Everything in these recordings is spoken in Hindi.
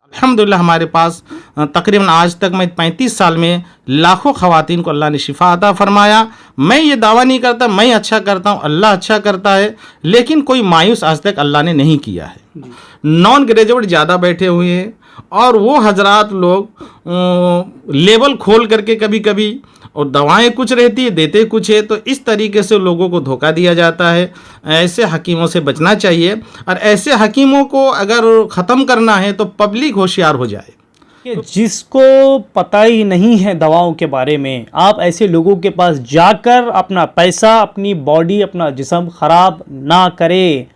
अल्हम्दुलिल्लाह हमारे पास तकरीबन आज तक मैं 35 साल में लाखों ख़वातीन को अल्लाह ने शिफा अता फरमाया। मैं ये दावा नहीं करता मैं अच्छा करता हूँ, अल्लाह अच्छा करता है, लेकिन कोई मायूस आज तक अल्लाह ने नहीं किया है। नॉन ग्रेजुएट ज़्यादा बैठे हुए हैं और वो हजरात लोग लेवल खोल करके कभी कभी और दवाएं कुछ रहती है देते कुछ है, तो इस तरीके से लोगों को धोखा दिया जाता है। ऐसे हकीमों से बचना चाहिए और ऐसे हकीमों को अगर ख़त्म करना है तो पब्लिक होशियार हो जाए। कि जिसको पता ही नहीं है दवाओं के बारे में, आप ऐसे लोगों के पास जाकर अपना पैसा, अपनी बॉडी, अपना जिस्म ख़राब ना करें।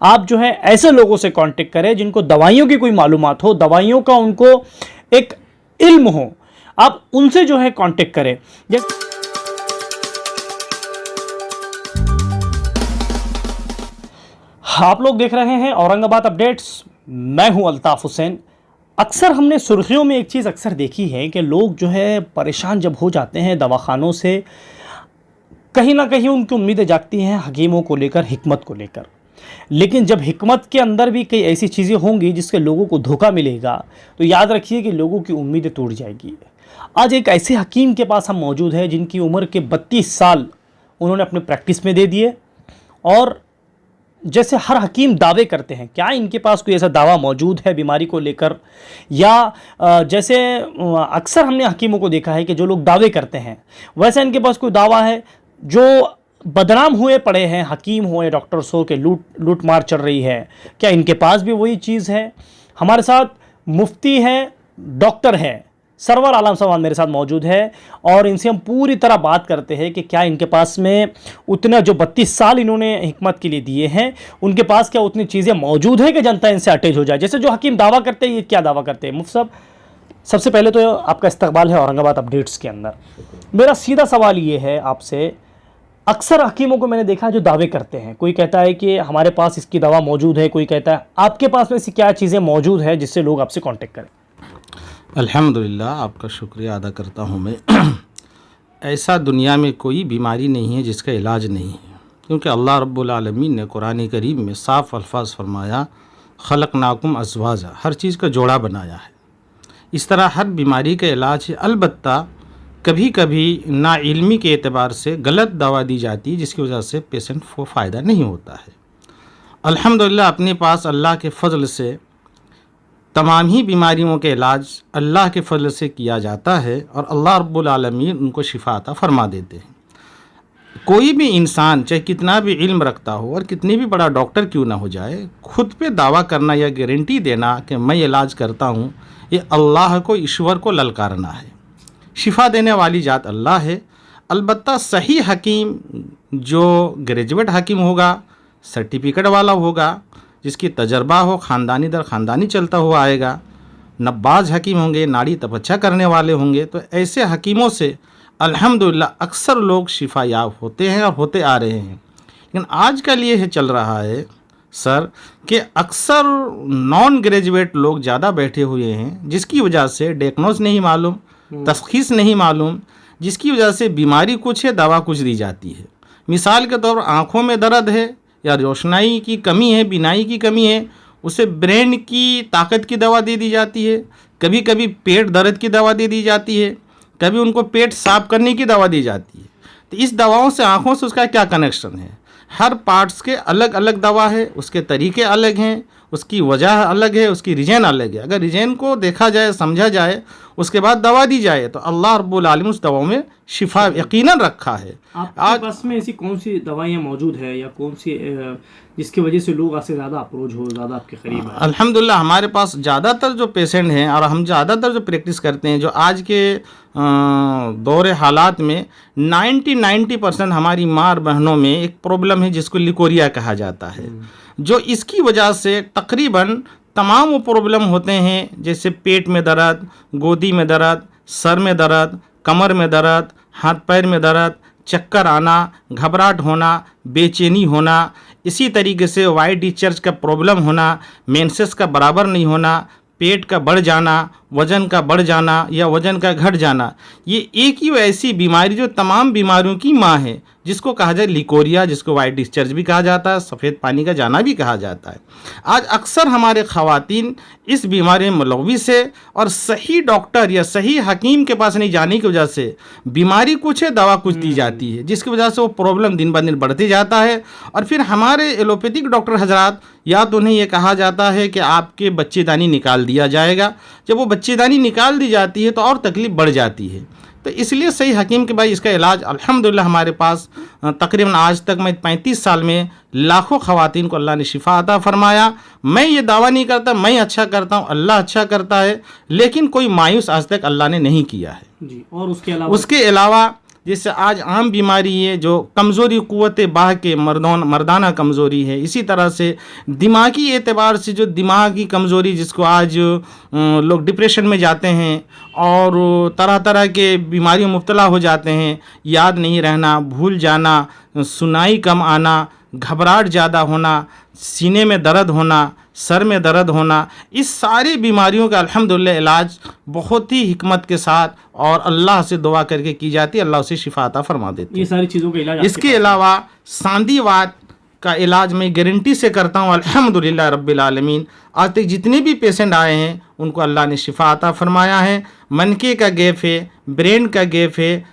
आप जो है ऐसे लोगों से कांटेक्ट करें जिनको दवाइयों की कोई मालूमात हो, दवाइयों का उनको एक इल्म हो, आप उनसे जो है कांटेक्ट करें। आप लोग देख रहे हैं औरंगाबाद अपडेट्स, मैं हूं अल्ताफ हुसैन। अक्सर हमने सुर्खियों में एक चीज़ अक्सर देखी है कि लोग जो है परेशान जब हो जाते हैं दवाखानों से, कहीं ना कहीं उनकी उम्मीदें जागती हैं हकीमों को लेकर, हिकमत को लेकर। लेकिन जब हिकमत के अंदर भी कई ऐसी चीज़ें होंगी जिसके लोगों को धोखा मिलेगा, तो याद रखिए कि लोगों की उम्मीदें टूट जाएगी। आज एक ऐसे हकीम के पास हम मौजूद हैं जिनकी उम्र के 32 साल उन्होंने अपने प्रैक्टिस में दे दिए, और जैसे हर हकीम दावे करते हैं, क्या इनके पास कोई ऐसा दावा मौजूद है बीमारी को लेकर, या जैसे अक्सर हमने हकीमों को देखा है कि जो लोग दावे करते हैं वैसे इनके पास कोई दावा है? जो बदनाम हुए पड़े हैं हकीम हो या डॉक्टर्स हो के लूट मार चल रही है, क्या इनके पास भी वही चीज़ है? हमारे साथ मुफ्ती हैं, डॉक्टर हैं, सरवर आलम साहब मेरे साथ मौजूद है, और इनसे हम पूरी तरह बात करते हैं कि क्या इनके पास में उतना जो 32 साल इन्होंने हिकमत के लिए दिए हैं, उनके पास क्या उतनी चीज़ें मौजूद है कि जनता इनसे अटैच हो जाए। जैसे जो हकीम दावा करते हैं, ये क्या दावा करते हैं? मुफ्ती साहब, सबसे पहले तो आपका इस्तकबाल है औरंगाबाद अपडेट्स के अंदर। मेरा सीधा सवाल ये है आपसे, अक्सर हकीमों को मैंने देखा जो दावे करते हैं, कोई कहता है कि हमारे पास इसकी दवा मौजूद है, कोई कहता है आपके पास में ऐसी क्या चीज़ें मौजूद है जिससे लोग आपसे कांटेक्ट करें? अल्हम्दुलिल्लाह, आपका शुक्रिया अदा करता हूँ मैं। ऐसा दुनिया में कोई बीमारी नहीं है जिसका इलाज नहीं है, क्योंकि अल्लाह रब्बुल आलमीन ने कुरान करीम में साफ़ अल्फाज फरमाया, खलक़नाकुम अज़वाजा, हर चीज़ का जोड़ा बनाया है। इस तरह हर बीमारी का इलाज है। अलबत्ता कभी कभी नाइल्मी के एतबार से गलत दवा दी जाती है जिसकी वजह से पेशेंट को फ़ायदा नहीं होता है। अल्हम्दुलिल्लाह अपने पास अल्लाह के फ़ज़ल से तमाम ही बीमारियों के इलाज अल्लाह के फ़ज़ल से किया जाता है और अल्लाह रब्बुल आलमीन उनको शिफा अता फरमा देते हैं। कोई भी इंसान चाहे कितना भी इल्म रखता हो और कितनी भी बड़ा डॉक्टर क्यों ना हो जाए, खुद पे दावा करना या गारंटी देना कि मैं इलाज करता हूँ, ये अल्लाह को, ईश्वर को ललकारना है। शिफा देने वाली ज़ात अल्लाह है। अलबत्ता सही हकीम जो ग्रेजुएट हकीम होगा, सर्टिफिकेट वाला होगा, जिसकी तजर्बा हो, ख़ानदानी दर ख़ानदानी चलता हुआ आएगा, नब्बाज हकीम होंगे, नाड़ी तपच्छा करने वाले होंगे, तो ऐसे हकीमों से अल्हम्दुलिल्लाह अक्सर लोग शिफा याब होते हैं और होते आ रहे हैं। लेकिन आज कल ये चल रहा है सर कि अक्सर नॉन ग्रेजुएट लोग ज़्यादा बैठे हुए हैं, जिसकी वजह से डायग्नोज नहीं मालूम, तशख़ीस नहीं मालूम, जिसकी वजह से बीमारी कुछ है, दवा कुछ दी जाती है। मिसाल के तौर पर आँखों में दर्द है या रोशनाई की कमी है, बीनाई की कमी है, उसे ब्रेन की ताकत की दवा दे दी जाती है। कभी कभी पेट दर्द की दवा दे दी जाती है, कभी उनको पेट साफ करने की दवा दी जाती है। तो इस दवाओं से आँखों से उसका क्या कनेक्शन है? हर पार्ट्स के अलग अलग दवा है, उसके तरीके अलग हैं, उसकी वजह अलग है, उसकी रीजन अलग है। अगर रीजन को देखा जाए, समझा जाए, उसके बाद दवा दी जाए, तो अल्लाह रब्बुल आलमीन उस दवाओं में शिफा यकीनन रखा है। आपके पास में ऐसी कौन सी दवाइयाँ मौजूद है या कौन सी जिसकी वजह से लोग आपसे ज़्यादा अप्रोच हो, ज़्यादा आपके करीब है? अल्हम्दुलिल्लाह हमारे पास ज़्यादातर जो पेशेंट हैं और हम ज़्यादातर जो प्रैक्टिस करते हैं, जो आज के दौरे हालात में 90% हमारी माँ बहनों में एक प्रॉब्लम है जिसको लिकोरिया कहा जाता है, जो इसकी वजह से तकरीबन तमाम वो प्रॉब्लम होते हैं, जैसे पेट में दर्द, गोदी में दर्द, सर में दर्द, कमर में दर्द, हाथ पैर में दर्द, चक्कर आना, घबराहट होना, बेचैनी होना, इसी तरीके से वाइट डिस्चार्ज का प्रॉब्लम होना, मेंसेस का बराबर नहीं होना, पेट का बढ़ जाना, वज़न का बढ़ जाना या वज़न का घट जाना, ये एक ही ऐसी बीमारी जो तमाम बीमारियों की माँ है, जिसको कहा जाए लिकोरिया, जिसको वाइट डिस्चार्ज भी कहा जाता है, सफ़ेद पानी का जाना भी कहा जाता है। आज अक्सर हमारे ख़वातीन इस बीमारी में मुलव्विस है और सही डॉक्टर या सही हकीम के पास नहीं जाने की वजह से बीमारी कुछ है, दवा कुछ दी जाती है, जिसकी वजह से वो प्रॉब्लम दिन ब दिन बढ़ते जाता है। और फिर हमारे एलोपैथिक डॉक्टर हजरात, या तो उन्हें ये कहा जाता है कि आपके बच्चेदानी निकाल दिया जाएगा, जब वो बच्चेदानी निकाल दी जाती है तो और तकलीफ़ बढ़ जाती है। तो इसलिए सही हकीम के भाई इसका इलाज अल्हम्दुलिल्लाह हमारे पास तकरीबन आज तक मैं 35 साल में लाखों ख़वातीन को अल्लाह ने शिफा अता फरमाया। मैं ये दावा नहीं करता मैं अच्छा करता हूँ, अल्लाह अच्छा करता है, लेकिन कोई मायूस आज तक अल्लाह ने नहीं किया है जी। और उसके अलावा जैसे आज आम बीमारी है जो कमज़ोरी क़ुव्वत बाह के मर्दाना कमज़ोरी है, इसी तरह से दिमागी एतबार से जो दिमागी कमज़ोरी जिसको आज लोग डिप्रेशन में जाते हैं और तरह तरह के बीमारियों में मुब्तला हो जाते हैं, याद नहीं रहना, भूल जाना, सुनाई कम आना, घबराहट ज़्यादा होना, सीने में दर्द होना, सर में दर्द होना, इस सारी बीमारियों का अल्हम्दुलिल्लाह इलाज बहुत ही हिकमत के साथ और अल्लाह से दुआ करके की जाती है, अल्लाह उसे शिफा अता फरमा देते हैं। ये सारी चीज़ों का इलाज इसके अलावा सांधीवात का इलाज मैं गारंटी से करता हूँ अल्हम्दुलिल्लाह रब्बिल आलमीन। आज तक जितने भी पेशेंट आए हैं उनको अल्लाह ने शिफा अता फरमाया है। मनके का गैप है, ब्रेन का गैप है,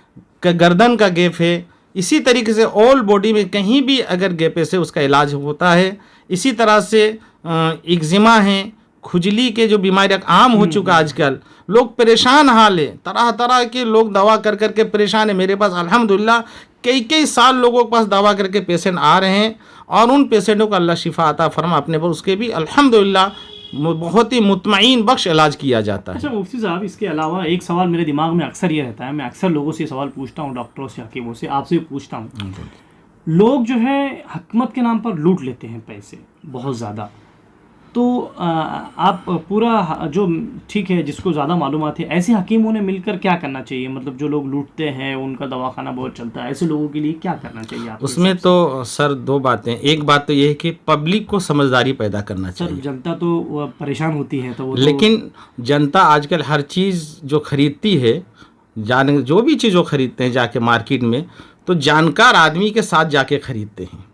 गर्दन का गैप है, इसी तरीके से ऑल बॉडी में कहीं भी अगर गैप से उसका इलाज होता है। इसी तरह से एक्जिमा है, खुजली के जो बीमारी आम हो चुका आजकल, लोग परेशान हाल है, तरह तरह के लोग दवा कर कर के परेशान है। मेरे पास अल्हम्दुलिल्लाह कई कई साल लोगों के पास दवा करके पेशेंट आ रहे हैं और उन पेशेंटों को अल्लाह शिफा अता फरमा अपने पर, उसके भी अल्हम्दुलिल्लाह बहुत ही मुतमईन बख्श इलाज किया जाता है। अच्छा मुफ्ती साहब, इसके अलावा एक सवाल मेरे दिमाग में अक्सर ये रहता है, मैं अक्सर लोगों से सवाल पूछता हूँ, डॉक्टरों से, हकीमों से, आपसे भी पूछता हूँ। लोग जो है हिकमत के नाम पर लूट लेते हैं पैसे बहुत ज़्यादा, तो आप पूरा जो ठीक है जिसको ज़्यादा मालूमात है, ऐसे हकीमों ने मिलकर क्या करना चाहिए? मतलब जो लोग लूटते हैं उनका दवाखाना बहुत चलता है, ऐसे लोगों के लिए क्या करना चाहिए आपके? उसमें तो सर दो बातें, एक बात तो ये है कि पब्लिक को समझदारी पैदा करना चाहिए। सर जनता तो परेशान होती है, तो वो लेकिन जनता आजकल हर चीज़ जो खरीदती है, जो भी चीज़ वो खरीदते हैं जाके मार्केट में, तो जानकार आदमी के साथ जाके खरीदते हैं।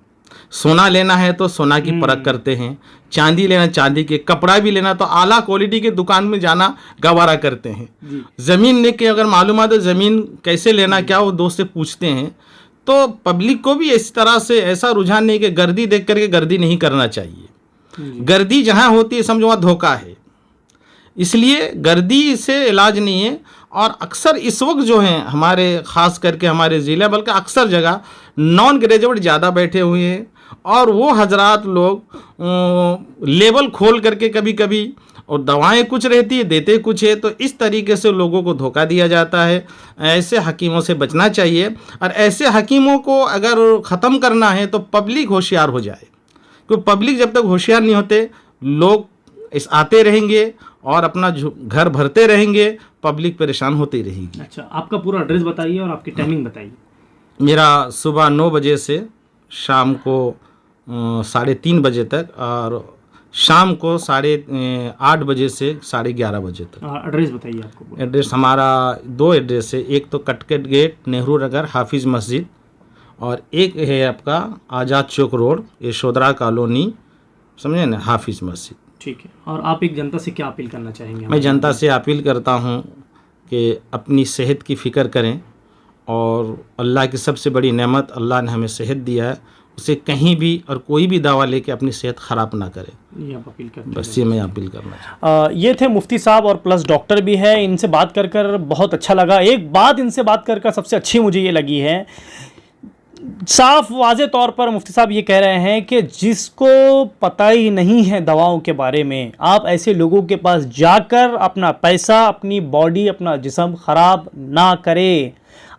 सोना लेना है तो सोना की परख करते हैं, चांदी लेना चांदी के, कपड़ा भी लेना तो आला क्वालिटी के दुकान में जाना गवारा करते हैं। ज़मीन ने के अगर मालूमात है ज़मीन कैसे लेना क्या, वो दोस्त से पूछते हैं। तो पब्लिक को भी इस तरह से ऐसा रुझान नहीं कि गर्दी देख करके गर्दी नहीं करना चाहिए। गर्दी जहाँ होती है समझो वहाँ धोखा है, इसलिए गर्दी से इलाज नहीं है। और अक्सर इस वक्त जो हैं हमारे ख़ास करके हमारे ज़िले, बल्कि अक्सर जगह नॉन ग्रेजुएट ज़्यादा बैठे हुए हैं और वो हजरात लोग लेबल खोल करके कभी कभी, और दवाएं कुछ रहती है देते कुछ है, तो इस तरीके से लोगों को धोखा दिया जाता है। ऐसे हकीमों से बचना चाहिए और ऐसे हकीमों को अगर ख़त्म करना है तो पब्लिक होशियार हो जाए, क्योंकि पब्लिक जब तक होशियार नहीं होते लोग इस आते रहेंगे और अपना घर भरते रहेंगे, पब्लिक परेशान होती रहेगी। अच्छा, आपका पूरा एड्रेस बताइए और आपकी टाइमिंग बताइए। मेरा सुबह 9 बजे से शाम को 3:30 बजे तक और शाम को 8:30 बजे से 11:30 बजे तक। एड्रेस बताइए आपको। एड्रेस हमारा 2 एड्रेस है, एक तो कटकट गेट नेहरू नगर हाफिज़ मस्जिद, और एक है आपका आज़ाद चौक रोड यशोधरा कॉलोनी, समझे ना, हाफिज़ मस्जिद। ठीक है। और आप एक जनता से क्या अपील करना चाहेंगे? मैं जनता से अपील करता हूँ कि अपनी सेहत की फ़िक्र करें, और अल्लाह की सबसे बड़ी नेमत अल्लाह ने हमें सेहत दिया है, उसे कहीं भी और कोई भी दवा लेके अपनी सेहत ख़राब ना करे। ये आप अपील करते हैं? बस ये मैं अपील करना चाहता हूँ। ये थे मुफ्ती साहब और प्लस डॉक्टर भी है, इनसे बात कर बहुत अच्छा लगा। एक बात इनसे बात कर सबसे अच्छी मुझे ये लगी है, साफ वाज़े तौर पर मुफ्ती साहब ये कह रहे हैं कि जिसको पता ही नहीं है दवाओं के बारे में, आप ऐसे लोगों के पास जाकर अपना पैसा, अपनी बॉडी, अपना जिस्म ख़राब ना करें।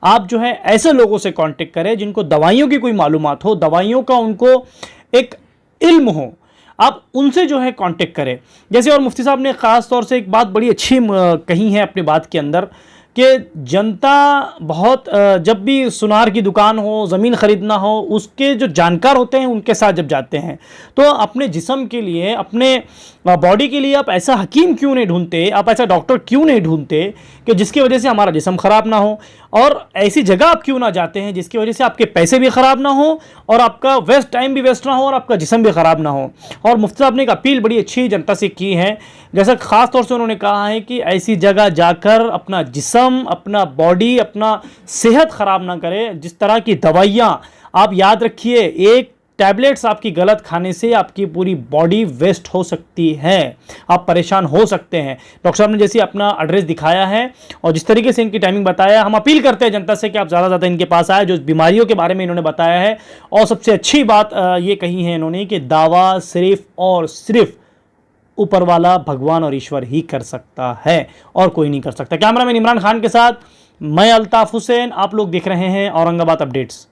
आप जो है ऐसे लोगों से कांटेक्ट करें जिनको दवाइयों की कोई मालूमात हो, दवाइयों का उनको एक इल्म हो, आप उनसे जो है कांटेक्ट करें। जैसे और मुफ्ती साहब ने ख़ास तौर से एक बात बड़ी अच्छी कही है अपनी बात के अंदर कि जनता बहुत जब भी सुनार की दुकान हो, ज़मीन ख़रीदना हो, उसके जो जानकार होते हैं उनके साथ जब जाते हैं तो अपने जिस्म के लिए, अपने बॉडी के लिए आप ऐसा हकीम क्यों नहीं ढूंढते, आप ऐसा डॉक्टर क्यों नहीं ढूंढते कि जिसकी वजह से हमारा जिस्म ख़राब ना हो, और ऐसी जगह आप क्यों ना जाते हैं जिसकी वजह से आपके पैसे भी ख़राब ना हो और आपका वेस्ट टाइम भी वेस्ट ना हो और आपका जिस्म भी ख़राब ना हो। और मुफ्ती साहब ने एक अपील बड़ी अच्छी जनता से की है, जैसा ख़ास तौर से उन्होंने कहा है कि ऐसी जगह जाकर अपना जिस्म, अपना बॉडी, अपना सेहत ख़राब ना करें। जिस तरह की दवाइयाँ, आप याद रखिए, एक टैबलेट्स आपकी गलत खाने से आपकी पूरी बॉडी वेस्ट हो सकती है, आप परेशान हो सकते हैं। डॉक्टर साहब ने जैसे अपना एड्रेस दिखाया है और जिस तरीके से इनकी टाइमिंग बताया, हम अपील करते हैं जनता से कि आप ज़्यादा ज़्यादा इनके पास आए, जो बीमारियों के बारे में इन्होंने बताया है। और सबसे अच्छी बात ये कही है इन्होंने कि दावा सिर्फ और सिर्फ ऊपर वाला भगवान और ईश्वर ही कर सकता है और कोई नहीं कर सकता। कैमरामैन इमरान खान के साथ मैं अल्ताफ हुसैन, आप लोग देख रहे हैं औरंगाबाद अपडेट्स।